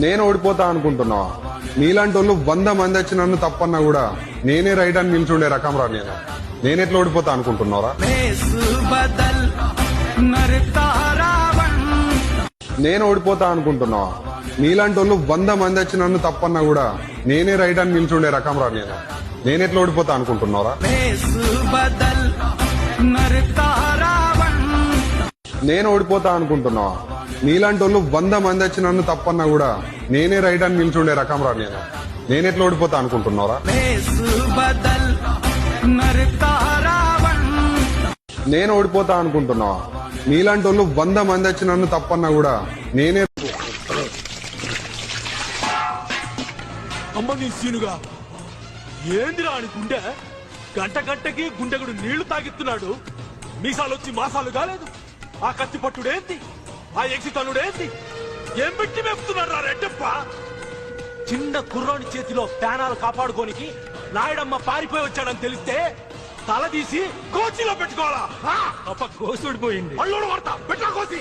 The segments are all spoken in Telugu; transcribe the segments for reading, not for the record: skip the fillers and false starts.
నేను ఓడిపోతా అనుకుంటున్నావా? నీలాంటి వాళ్ళు 100 మంది వచ్చి నన్ను తప్పన్నా కూడా నేనే రైట్ అని నిల్చుండే రకం రా నేనెట్లా ఓడిపోతా అనుకుంటున్నారా? నేను ఓడిపోతా అనుకుంటున్నావా? నీలాంటి వాళ్ళు 100 మంది వచ్చి నన్ను తప్పన్నా కూడా నేనే రైట్ అని నిల్చుండే రకం రా నేనెట్లా ఓడిపోతా అనుకుంటున్నారా? నేను ఓడిపోతా అనుకుంటున్నావా? నీలాంటి వాళ్ళు 100 మంది వచ్చి నన్ను తప్పన్నా కూడా నేనే రైట్ అని నిల్చుండే రకం రా నేనెట్లా ఓడిపోతా అనుకుంటున్నారా? నేను ఓడిపోతా అనుకుంటున్నావా? నీలాంటి వాళ్ళు 100 మంది వచ్చి నన్ను తప్పన్నా కూడా నేనే అమ్మ నీ సీనుగా ఏందిరా అని గుండె గంట గంటకి గుండెగుడు నీళ్లు తాగిస్తున్నాడు. మీసాలొచ్చి మాసాలు కాలేదు. ఆ కత్తి పట్టుడేంటి, ఆ ఎగ్జితనుడేంటి, ఏం పెట్టి మేపుతున్నాడు రా రెడ్డప్ప. చిన్న కుర్రోని చేతిలో ప్రాణాలు కాపాడుకోనికి నాయుడమ్మ పారిపోయి వచ్చాడని తెలిస్తే తల తీసి కోచిలో పెట్టుకోవాలా? అప్ప కోసుడిపోయింది. అల్లుడు వార్త పెట్టా కోసి.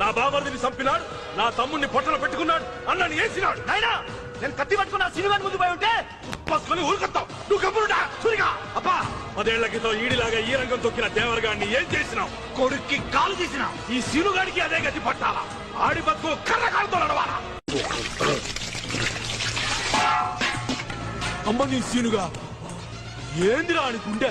నా బామర్దిని చంపినాడు, నా తమ్ముడిని పొట్టలో పెట్టుకున్నాడు, అన్నని వేసినాడు. నాయనా నేను కత్తి పట్టుకున్నా సినిమాని ముందు పోయి ఉంటే పసుకొని ఊరుకొస్తావు. నువ్వు కబురుడా సురిగా అబ్బా. 10 ఏళ్ల క్రితం ఈడిలాగా ఈ రంగం తొక్కిన దేవరగాడిని ఏం చేసినావు? కొడుక్కి కాలు తీసినావు. ఈ సీనుగాడికి అదే గతి పట్టాలా? ఆడి బతుకు కర్ర కాలుతో నడవాలా? అమ్మ నీ సీనుగా ఏందిరా అని గుండె